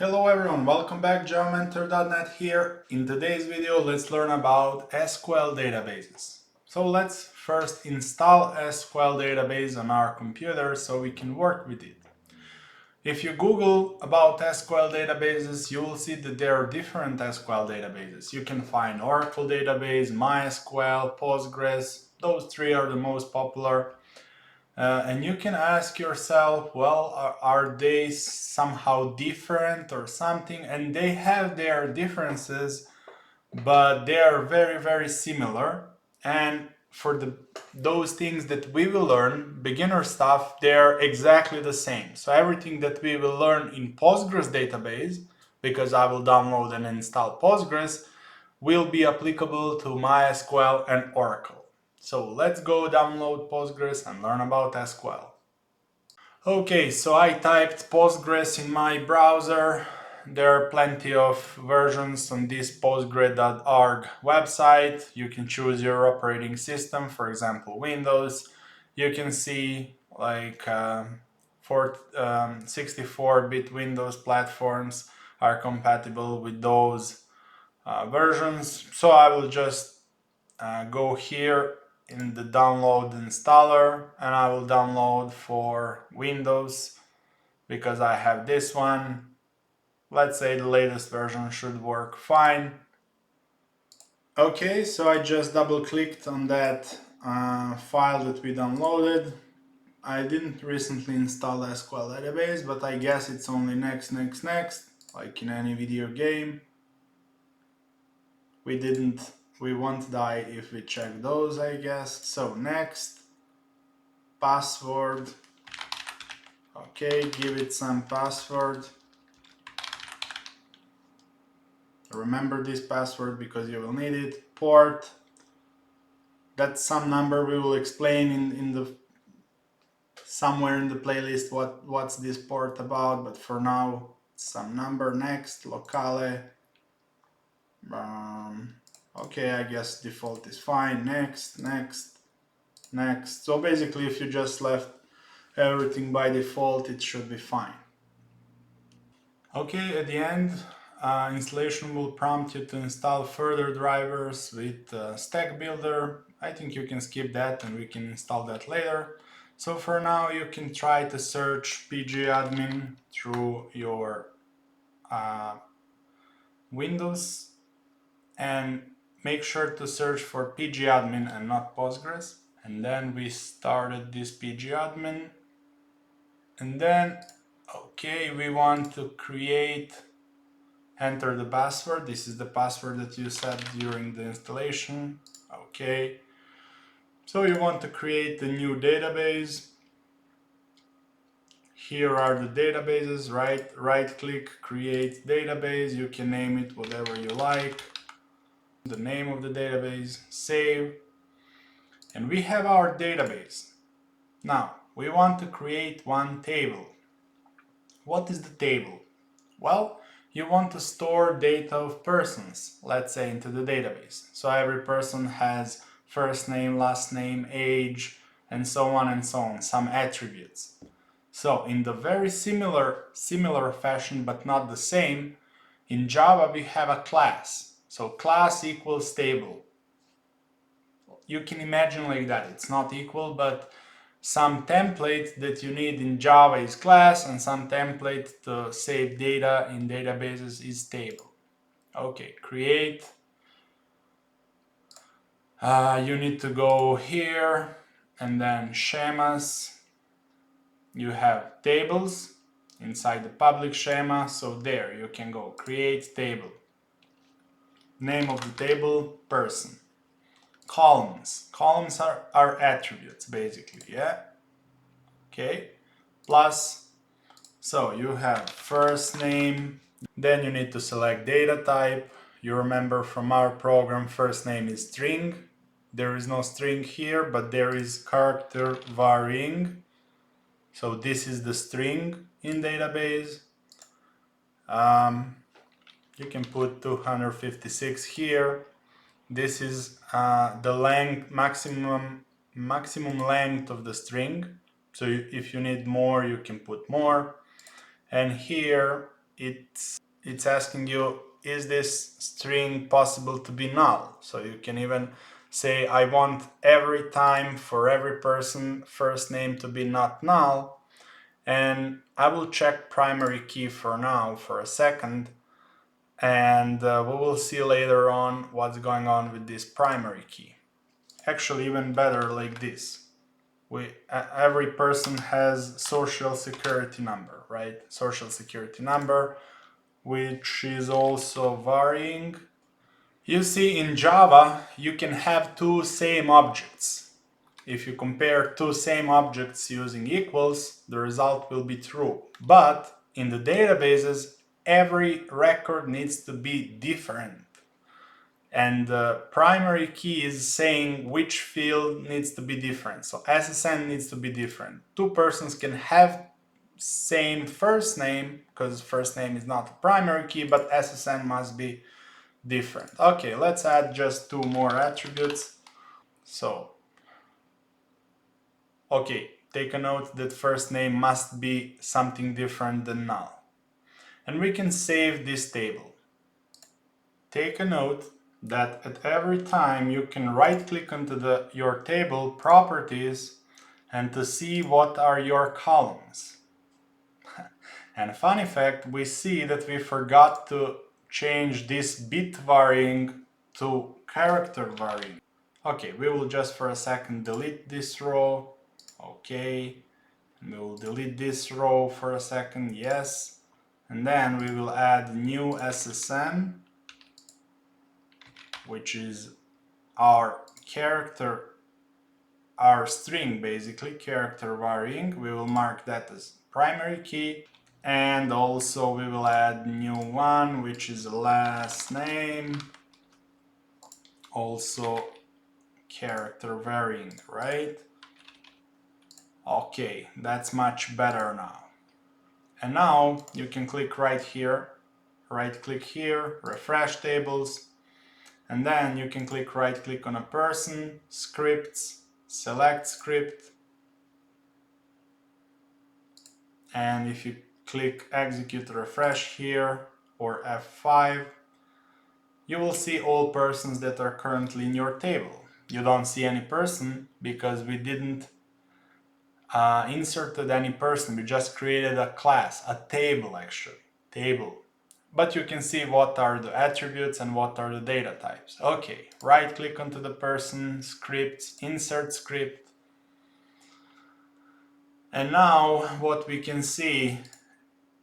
Hello everyone, welcome back. JavaMentor.net here. In today's video, let's learn about SQL databases. So let's first install SQL database on our computer so we can work with it. If you Google about SQL databases, you will see that there are different SQL databases. You can find Oracle database, MySQL, Postgres. Those three are the most popular. And you can ask yourself, well, are they somehow different or something? And they have their differences, but they are very, very similar. And for those things that we will learn, beginner stuff, they're exactly the same. So everything that we will learn in Postgres database, because I will download and install Postgres, will be applicable to MySQL and Oracle. So let's go download Postgres and learn about SQL. Okay, so I typed Postgres in my browser. There are plenty of versions on this postgres.org website. You can choose your operating system, for example, Windows. You can see like 64-bit Windows platforms are compatible with those versions. So I will just go here in the download installer and I will download for Windows because I have this one. Let's say the latest version should work fine. Okay, so I just double clicked on that file that we downloaded. I didn't recently install SQL database, but I guess it's only next, like in any video game. We won't die if we check those, I guess. So next, password. Okay, give it some password. Remember this password because you will need it. Port. That's some number we will explain in the somewhere in the playlist what's this port about, but for now some number. Next, locale. Okay, I guess default is fine. Next. So basically if you just left everything by default, it should be fine. Okay, at the end, installation will prompt you to install further drivers with Stack Builder. I think you can skip that and we can install that later. So for now, you can try to search pgadmin through your Windows and make sure to search for pgadmin and not Postgres. And then we started this pgadmin. And then, okay, we want to enter the password. This is the password that you set during the installation. Okay. So you want to create a new database. Here are the databases, right click, create database. You can name it whatever you like. The name of the database, save. And we have our database. Now, we want to create one table. What is the table? Well, you want to store data of persons, let's say, into the database. So every person has first name, last name, age, and so on, some attributes. So in the very similar fashion, but not the same, in Java we have a class. So class equals table. You can imagine like that. It's not equal, but some template that you need in Java is class, and some template to save data in databases is table. Okay, create. You need to go here and then schemas. You have tables inside the public schema, so there you can go create table. Name of the table, person. Columns are attributes basically, yeah. Okay, plus, so you have first name, then you need to select data type. You remember from our program, first name is string. There is no string here, but there is character varying. So this is the string in database. You can put 256 here. This is the length, maximum length of the string. So if you need more, you can put more. And here it's asking you, is this string possible to be null? So you can even say, I want every time for every person first name to be not null. And I will check primary key for now for a second. And we will see later on what's going on with this primary key. Actually, even better like this. Every person has social security number, right? Social security number, which is also varying. You see, in Java, you can have two same objects. If you compare two same objects using equals, the result will be true. But in the databases, every record needs to be different. And the primary key is saying which field needs to be different. So SSN needs to be different. Two persons can have same first name, because first name is not a primary key, but SSN must be different. Okay, let's add just two more attributes. So, okay, take a note that first name must be something different than null. And we can save this table. Take a note that at every time you can right click onto your table properties and to see what are your columns. And funny fact, we see that we forgot to change this bit varying to character varying. Okay, we will just for a second delete this row. Okay, and we will delete this row for a second, yes. And then we will add new SSN, which is our character, our string basically, character varying. We will mark that as primary key. And also we will add new one, which is last name, also character varying, right? Okay, that's much better now. And now you can click right here, right click here, refresh tables, and then you can click right click on a person, scripts, select script, and if you click execute refresh here or F5, you will see all persons that are currently in your table. You don't see any person because we didn't inserted any person, we just created a class, a table actually, table. But you can see what are the attributes and what are the data types. Okay, right click onto the person, scripts, insert script. And now what we can see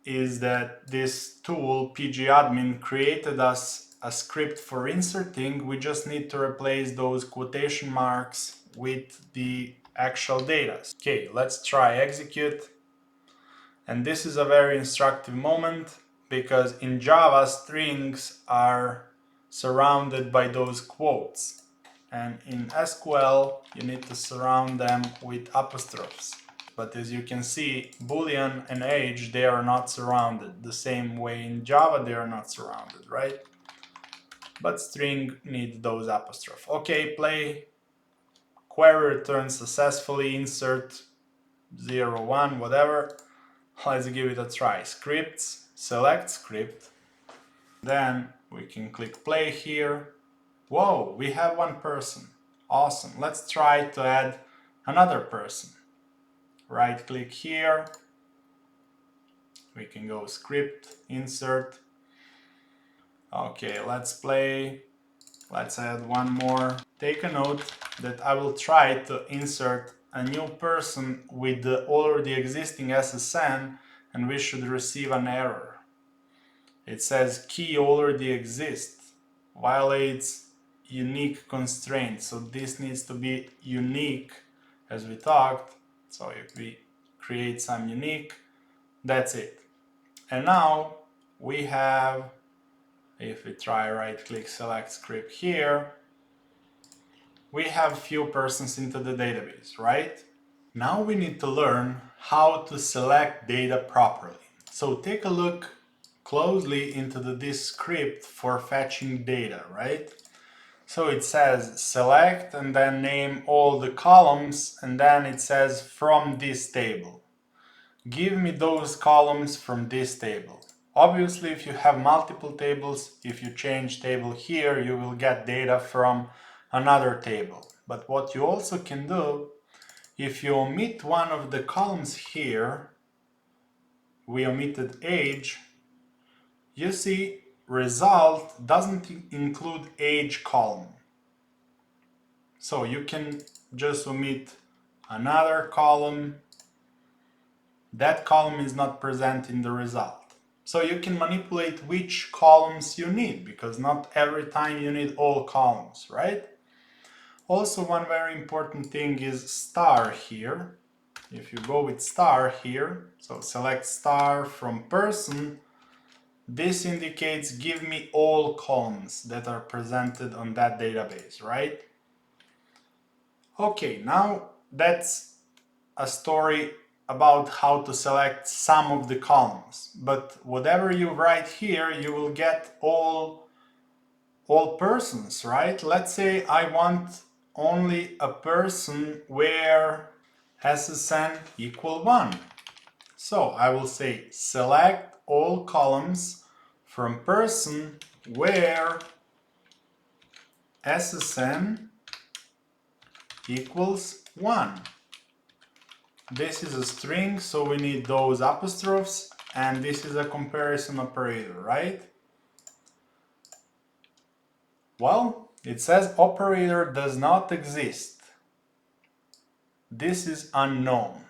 is that this tool, pgadmin, created us a script for inserting. We just need to replace those quotation marks with the actual data. Okay, let's try execute. And this is a very instructive moment because in Java, strings are surrounded by those quotes. And in SQL, you need to surround them with apostrophes. But as you can see, Boolean and age, they are not surrounded. The same way in Java, they are not surrounded, right? But string needs those apostrophes. Okay, play. Query return successfully, insert 0, 1, whatever. Let's give it a try. Scripts, select script. Then we can click play here. Whoa, we have one person. Awesome. Let's try to add another person. Right click here. We can go script, insert. Okay, let's play. Let's add one more. Take a note that I will try to insert a new person with the already existing SSN, and we should receive an error. It says key already exists, violates unique constraint. So this needs to be unique as we talked. So if we create some unique, that's it. And now we have, if we try right click select script here, we have few persons into the database, right? Now we need to learn how to select data properly. So take a look closely into this script for fetching data, right? So it says select and then name all the columns, and then it says from this table. Give me those columns from this table. Obviously, if you have multiple tables, if you change table here, you will get data from another table. But what you also can do, if you omit one of the columns here, we omitted age, you see result doesn't include age column. So you can just omit another column. That column is not present in the result. So you can manipulate which columns you need, because not every time you need all columns, right? Also, one very important thing is star here. If you go with star here, so select star from person, this indicates give me all columns that are presented on that database, right? Okay, now that's a story about how to select some of the columns. But whatever you write here, you will get all persons, right? Let's say I want only a person where SSN equal 1. So I will say select all columns from person where SSN equals 1. This is a string, so we need those apostrophes, and this is a comparison operator, right? Well, it says operator does not exist. This is unknown.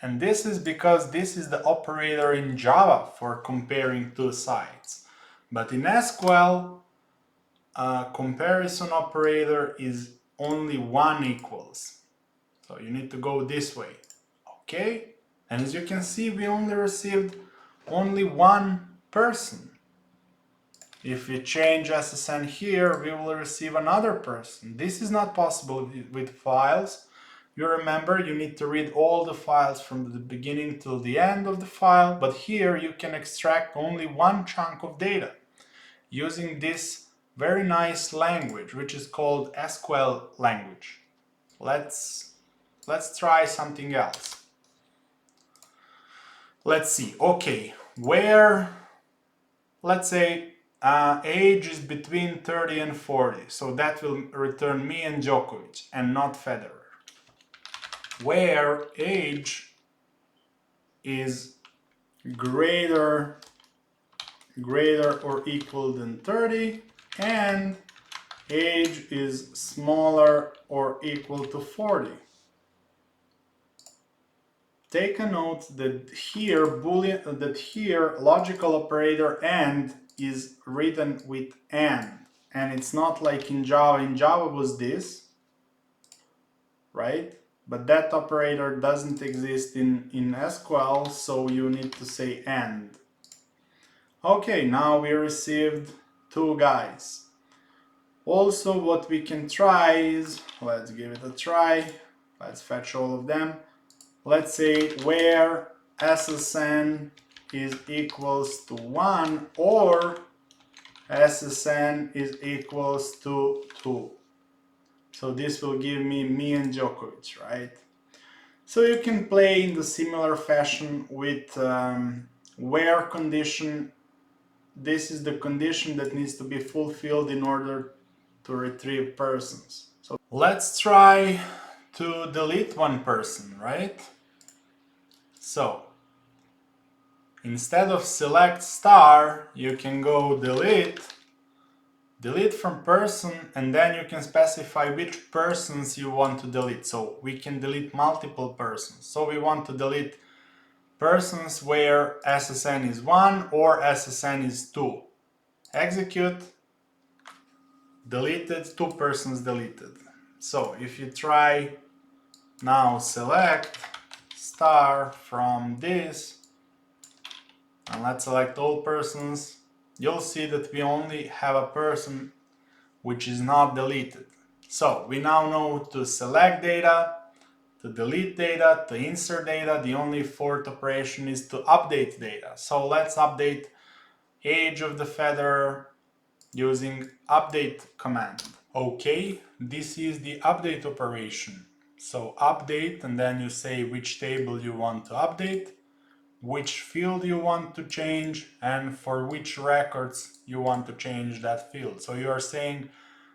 And this is because this is the operator in Java for comparing two sites. But in SQL, a comparison operator is only 1 equals. So you need to go this way. Okay? And as you can see, we only received only one person. If we change SSN here, we will receive another person. This is not possible with files. You remember, you need to read all the files from the beginning till the end of the file, but here you can extract only one chunk of data using this very nice language, which is called SQL language. Let's try something else. Let's see. Okay, where, let's say, age is between 30 and 40, so that will return me and Djokovic and not Federer. Where age is greater or equal than 30 and age is smaller or equal to 40. Take a note that here logical operator AND is written with AND, and it's not like in Java. In Java was this, right? But that operator doesn't exist in SQL, so you need to say AND. Okay, now we received two guys. Also, what we can try is, let's give it a try. Let's fetch all of them. Let's say where SSN is equals to 1 or SSN is equals to 2. So this will give me and Djokovic, right? So you can play in the similar fashion with where condition. This is the condition that needs to be fulfilled in order to retrieve persons. So let's try to delete one person, right? So instead of select star, you can go delete from person, and then you can specify which persons you want to delete. So we can delete multiple persons. So we want to delete persons where SSN is 1 or SSN is 2. Execute, deleted, 2 persons deleted. So if you try now select star from this, and let's select all persons, you'll see that we only have a person which is not deleted. So we now know to select data, to delete data, to insert data. The only fourth operation is to update data. So let's update age of the Federer using update command. Okay, this is the update operation. So update, and then you say which table you want to update. which field you want to change and for which records you want to change that field. So you are saying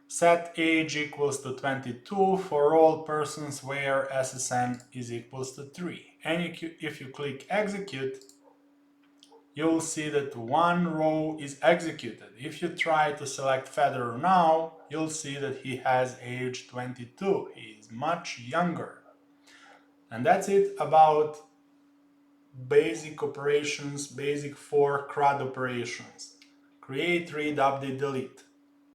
set age equals to 22 for all persons where SSN is equals to 3. And if you click execute, you'll see that one row is executed. If you try to select Federer now, you'll see that he has age 22. He is much younger. And that's it about basic operations, basic 4 CRUD operations. Create, read, update, delete.